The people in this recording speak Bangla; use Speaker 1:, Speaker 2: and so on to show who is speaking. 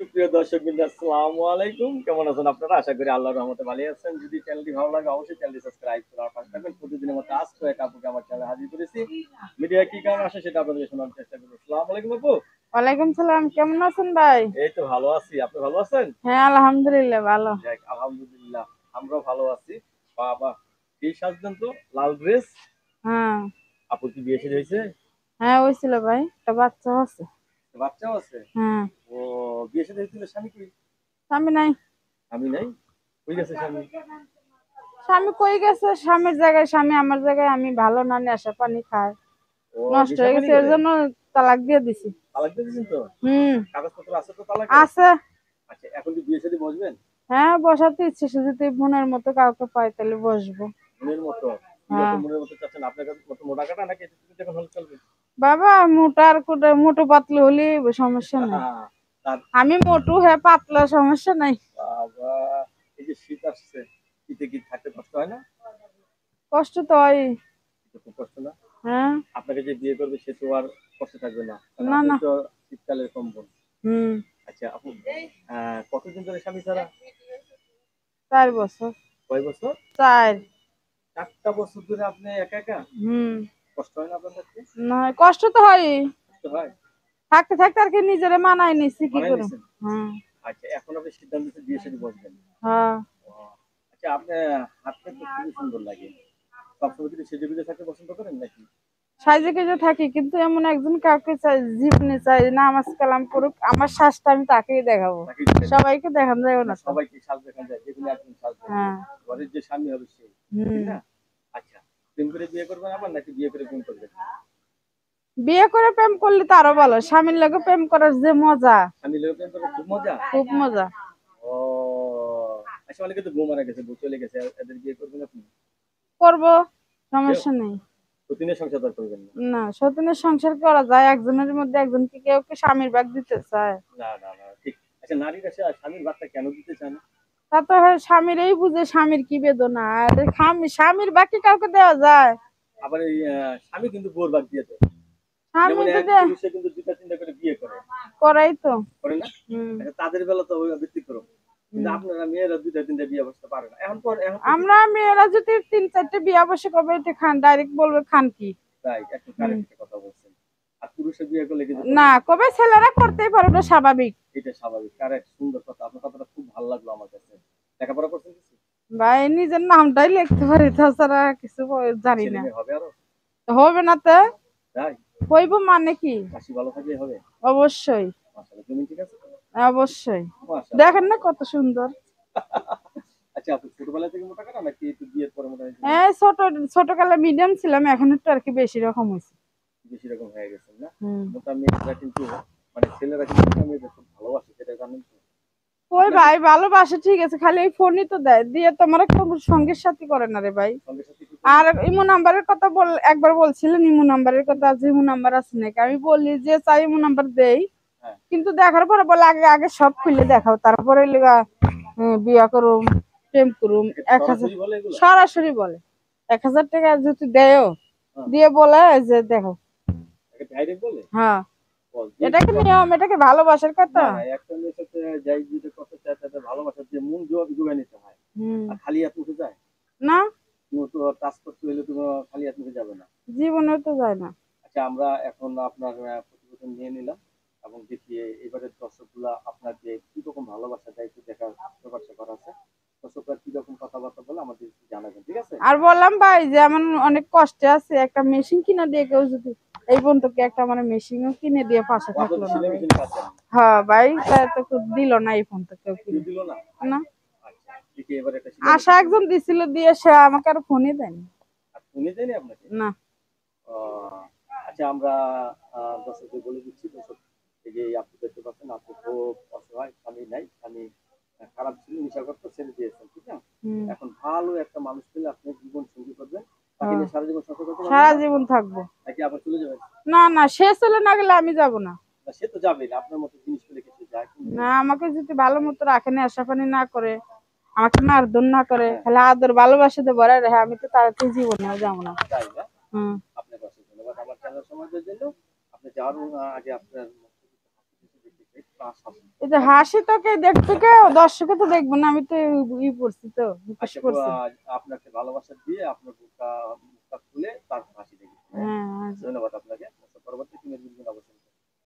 Speaker 1: সুপ্রিয় দর্শকবৃন্দ, আসসালামু আলাইকুম। কেমন আছেন আপনারা? আশা করি আল্লাহর রহমতে ভালোই আছেন। যদি চ্যানেলটি ভালো লাগে অবশ্যই চ্যানেলটি সাবস্ক্রাইব করে আমার পাশে থাকবেন। প্রতিদিনের মতো আজকেও এক আপুকে আমার চ্যানেলে হাজির করেছি। মিডিয়া কি কারণে আসে সেটা আপনাদের শোনার চেষ্টা করব। আসসালামু আলাইকুম আপু।
Speaker 2: ওয়ালাইকুম সালাম, কেমন আছেন ভাই?
Speaker 1: এই তো ভালো আছি। আপনি ভালো আছেন?
Speaker 2: হ্যাঁ, আলহামদুলিল্লাহ ভালো।
Speaker 1: যাক, আলহামদুলিল্লাহ। আমরাও ভালো আছি। বাবা, এই সাজতেন তো লাল ড্রেস।
Speaker 2: হ্যাঁ।
Speaker 1: আপুর কি বিয়ে শাদী হয়েছে?
Speaker 2: হ্যাঁ হয়েছিল ভাই, একটা বাচ্চা আছে।
Speaker 1: বাচ্চাও আছে?
Speaker 2: হ্যাঁ।
Speaker 1: ও, বিয়ে শাদী হয়েছিল, স্বামী কি?
Speaker 2: স্বামী নাই।
Speaker 1: স্বামী নাই? কই গেছে স্বামী?
Speaker 2: স্বামী কই গেছে? স্বামীর জায়গায় স্বামী, আমার জায়গায় আমি। ভালো না, নেশা পানি খায়,
Speaker 1: ও,
Speaker 2: নষ্ট
Speaker 1: নেশা
Speaker 2: হয়ে
Speaker 1: পানি
Speaker 2: গেছে, এর
Speaker 1: করে?
Speaker 2: জন্য তালাক দিয়ে দিছি।
Speaker 1: তালাক দিয়ে দিয়েছেন তো?
Speaker 2: হুম।
Speaker 1: কাগজপত্র আছে তো তালাকের?
Speaker 2: আছে।
Speaker 1: আচ্ছা, এখন কি বিয়ে শাদী বসবেন?
Speaker 2: হ্যাঁ, বসাতে ইচ্ছে, সে যদি বোনের মতো কাউকে পাই তাহলে বসবো।
Speaker 1: মনের মতো?
Speaker 2: হ্যাঁ।
Speaker 1: কিরকম মনের মতো চাচ্ছেন? আপনার কাছে কত মোটা কাটা নাকি যখন হলে চলবে?
Speaker 2: বাবা, মোটার কোটে মোটো পাতলু হলে সমস্যা নাই।
Speaker 1: তার
Speaker 2: আমি মোটু, হ্যাঁ পাতলা, সমস্যা নাই।
Speaker 1: বাবা, এই যে শীত আসছে, শীতে কি থাকতে কষ্ট হয় না?
Speaker 2: কষ্ট তো হয়।
Speaker 1: এটা খুব কষ্ট না?
Speaker 2: হ্যাঁ।
Speaker 1: আপনাকে যে বিয়ে করবে সে তো আর কষ্ট থাকবে না, কারণ
Speaker 2: না
Speaker 1: আপনি
Speaker 2: না।
Speaker 1: তো শীতকালের কম্বল।
Speaker 2: হুম।
Speaker 1: আচ্ছা আপু, কতদিন ধরে স্বামী ছাড়া?
Speaker 2: 4 বছর।
Speaker 1: কয় বছর?
Speaker 2: 4।
Speaker 1: 4টা বছর ধরে আপনি একা একা?
Speaker 2: হুম।
Speaker 1: কষ্ট হয় না আপনার কাছে?
Speaker 2: না, কষ্ট তো হয়।
Speaker 1: কষ্ট হয়?
Speaker 2: থাকতে থাকতে আর কি নিজেরে মানায় নিছি, কি
Speaker 1: মানায়
Speaker 2: করব।
Speaker 1: নিছেন?
Speaker 2: হ্যাঁ।
Speaker 1: আচ্ছা, এখন আপনি সিদ্ধান্ত নিয়েছেন বিয়ে শাদী বসবেন।
Speaker 2: হ্যাঁ।
Speaker 1: ও, আচ্ছা, আপনার হাতটা তো খুবই সুন্দর লাগে। সবসময় কি সেজে গুজে থাকতে পছন্দ করেন নাকি?
Speaker 2: সাইজে কেজে থাকি, কিন্তু এমন একজন কাউকে চাই, জীবনে চাই, নামাজ কালাম করুক, আমার শ্বাসটা আমি তাকেই দেখাবো।
Speaker 1: তাকেই দিবেন?
Speaker 2: সবাইকে দেখানো যাবে
Speaker 1: না,
Speaker 2: না তো।
Speaker 1: সবাইকে সাজ দেখান যায়, যেকোনো একজন সাজ দেখান।
Speaker 2: হ্যাঁ।
Speaker 1: ঘরের যে স্বামী হবে সে, ঠিক
Speaker 2: হুম।
Speaker 1: না? আচ্ছা, প্রেম করে বিয়ে করবেন আবার নাকি বিয়ে করে প্রেম করবেন?
Speaker 2: বিয়ে করে প্রেম করলে তো আরো ভালো, স্বামীর লগে প্রেম করার যে মজা,
Speaker 1: স্বামী লোক প্রেম করলে খুব মজা।
Speaker 2: খুব মজা।
Speaker 1: ও, আচ্ছা, অনেকে তো বউ মারা গেছে, বউ চলে গেছে, এদের বিয়ে করবেন আপনি?
Speaker 2: করব,
Speaker 1: কেউ
Speaker 2: সমস্যা নেই।
Speaker 1: সতীনের সংসার আর করবেন না?
Speaker 2: না, সতীনের সংসার করা যায়, একজনের মধ্যে একজনকে, কেউ কি স্বামীর ভাগ দিতে চায়?
Speaker 1: না না না, ঠিক। আচ্ছা, নারীরা স্বামীর ভাগটা কেন দিতে চায় না?
Speaker 2: তা তো হয়, স্বামীরই বুঝে স্বামীর কি বেদনা, আর স্বামীর বাকি কাউকে দেওয়া যায়?
Speaker 1: আবার এই স্বামী কিন্তু বউর ভাগ দিয়ে দেয়।
Speaker 2: স্বামী
Speaker 1: যেমন এক
Speaker 2: যদি
Speaker 1: পুরুষে কিন্তু দুটা তিনটা করে বিয়ে করে,
Speaker 2: করাই তো।
Speaker 1: করে না?
Speaker 2: হুম।
Speaker 1: আচ্ছা, তাদের বেলা তো ওই ব্যতিক্রম। কিন্তু
Speaker 2: হুম।
Speaker 1: আপনারা মেয়েরা দুইটা তিনটা বিয়ে বসতে পারে না। এখন তো
Speaker 2: আমরা মেয়েরা যদি 3-4টে বিয়া বসে কবে, এটা খান, ডাইরেক্ট বলবে খান কি।
Speaker 1: তাই একটু
Speaker 2: হুম।
Speaker 1: কারেক্ট একটা কথা বলছেন। আর পুরুষে বিয়ে করলে কিন্তু
Speaker 2: না,
Speaker 1: করবে না।
Speaker 2: কবে ছেলেরা করতেই পারে, ওটা স্বাভাবিক।
Speaker 1: এটা স্বাভাবিক, কারেক্ট, সুন্দর কথা। আপনার কথাটা খুব ভালো লাগলো আমার কাছে। লেখাপড়া করছেন কিছু?
Speaker 2: ভাই, নিজের নামটাই লিখতে পারি, তাছাড়া কিছু জানি
Speaker 1: ছেলে
Speaker 2: না।
Speaker 1: মেয়ে হবে আরো?
Speaker 2: হবে না তো?
Speaker 1: তাই?
Speaker 2: হইব মানে কি?
Speaker 1: হাসি ভালো থাকলেই হবে?
Speaker 2: অবশ্যই।
Speaker 1: মাশাআল্লাহ, জমি ঠিক আছে তো?
Speaker 2: অবশ্যই।
Speaker 1: মাশাআল্লাহ।
Speaker 2: দেখেন না কত সুন্দর।
Speaker 1: আচ্ছা, আপনি ছোটবেলা থেকে মোটা কাটা নাকি একটু বিয়ের পরে মোটা হয়েছিলেন?
Speaker 2: হ্যাঁ, ছোটকালে মিডিয়াম ছিলাম, এখন একটু আর কি বেশি রকম হয়েছে।
Speaker 1: বেশি রকম হয়ে গেছেন না?
Speaker 2: হুম।
Speaker 1: মোটা মেয়েরা কিন্তু, মানে ছেলেরা কিন্তু মোটা মেয়েদের খুব ভালোবাসে, সেটা জানেন তো?
Speaker 2: ওই
Speaker 1: আপনার কি
Speaker 2: ভাই, ভালোবাসে ঠিক আছে, খালি এই ফোনই তো দেয়, দিয়ে তোমার একটা সঙ্গীর সাথী করে না রে ভাই।
Speaker 1: সঙ্গে সাথে কি করে?
Speaker 2: আর ইমো নাম্বারের কথা একবার বলছিলেন, ইমো নাম্বারের কথা, যে ইমো নাম্বার আছে নাকি, আমি বলি যে চাই ইমো নাম্বার দেই,
Speaker 1: হ্যাঁ।
Speaker 2: কিন্তু দেখার পরে বলে আগে আগে সব খুলে দেখাও, তারপরে লিগা বিয়া করুম, প্রেম করুম।
Speaker 1: এটা
Speaker 2: 1,000
Speaker 1: সরাসরি বলে এগুলো?
Speaker 2: সরাসরি বলে। 1,000 টাকা যদি দেয়ও,
Speaker 1: হ্যাঁ।
Speaker 2: দিয়ে বলে যে দেখো।
Speaker 1: এটা ডাইরেক্ট বলে?
Speaker 2: হ্যাঁ।
Speaker 1: বল
Speaker 2: এটা
Speaker 1: দিয়েছি
Speaker 2: কি
Speaker 1: কত?
Speaker 2: নিয়ম? এটা কি ভালোবাসার কথা?
Speaker 1: না না, একটা মেয়ের সাথে যাই যেটা করতে চায় তাতে ভালোবাসার যে মূল জোগাড় নিতে হয়।
Speaker 2: হুম।
Speaker 1: আর খালি হাত মুখে যায়?
Speaker 2: না,
Speaker 1: তুমি তো টাচ করতে হলে তুমি খালি হাত মুখে যাবে না।
Speaker 2: জীবনে তো যায় না।
Speaker 1: আচ্ছা, আমরা এখন আপনার প্রতিবেদন নিয়ে নিলাম এবং দেখি এবারের দর্শকগুলা আপনাকে কি রকম ভালোবাসা দেয় একটু দেখার ব্যাপারটা করা আছে। দর্শকরা কি রকম কথাবার্তা বলে আমাদের একটু জানাবেন, ঠিক আছে?
Speaker 2: আর বললাম ভাই যে আমার অনেক কষ্টে আছে, একটা মেশিন কিনে দিয়ে কেউ যদি, এই পর্যন্ত কি একটা আমার মেশিনও কিনে দিয়ে পাশে
Speaker 1: ও,
Speaker 2: থাকলো
Speaker 1: আপনাদের
Speaker 2: না
Speaker 1: সেলাই
Speaker 2: ভাই।
Speaker 1: Machine Hassan?
Speaker 2: হ্যাঁ ভাই, তাই তো কেউ দিল না এই পর্যন্ত, কেউ
Speaker 1: কেউ
Speaker 2: কিনে।
Speaker 1: দিল না?
Speaker 2: না।
Speaker 1: আচ্ছা, দেখি এবার একটা সেলাই
Speaker 2: আশা
Speaker 1: মেশিন কিনবো।
Speaker 2: একজন দিছিল, দিয়ে সে আমাকে আর ফোনই দেয়নি।
Speaker 1: আর ফোনে দেয়নি আপনাকে?
Speaker 2: না।
Speaker 1: ও, আচ্ছা, আমরা দর্শকদের বলে দিচ্ছি। দর্শক, এই যে আপনি দেখতে পাচ্ছেন, আপনি খুব অসহায়, স্বামী নাই, স্বামী খারাপ ছিল, নেশা করতো, ছেড়ে দিয়েছেন, ঠিক না?
Speaker 2: হুম।
Speaker 1: এখন ভালো একটা মানুষ পেলে আপনি জীবন সঙ্গী করবেন। তাকে
Speaker 2: হ্যাঁ,
Speaker 1: নিয়ে সারা জীবন সংসার করতে পারবেন
Speaker 2: সারা
Speaker 1: না?
Speaker 2: জীবন থাকবো।
Speaker 1: নাকি আবার চলে যাবেন?
Speaker 2: না না, সে চলে না গেলে আমি যাব না।
Speaker 1: না, সে তো যাবেই না, আপনার মতো জিনিস পেলে কিছু যায় কিন্তু।
Speaker 2: না, আমাকে যদি ভালো মতো রাখে, না আশা পানি না করে, আমাকে মারধর না করে,
Speaker 1: হ্যাঁ।
Speaker 2: খালি আদর ভালোবাসাতে ভরে রাখে, আমি তো তাড়াতাড়ি জীবনেও যাবো না।
Speaker 1: তাই না?
Speaker 2: হুম।
Speaker 1: আপনাকে অসংখ্য ধন্যবাদ আমার চ্যানেল সমাজের জন্য। আপনি যাওয়ার আগে আপনার আপনার আশা?
Speaker 2: এই যে হাসি তোকে দেখতে কেউ দর্শকে তো দেখবো না, আমি তো ই পড়ছি তো মুখোশ
Speaker 1: আচ্ছা,
Speaker 2: পড়ছি।
Speaker 1: আপনাকে ভালোবাসা দিয়ে আপনার মুখটা খুলে তারপর হাসি দেখি।
Speaker 2: হ্যাঁ
Speaker 1: ধন্যবাদ আপনাকে।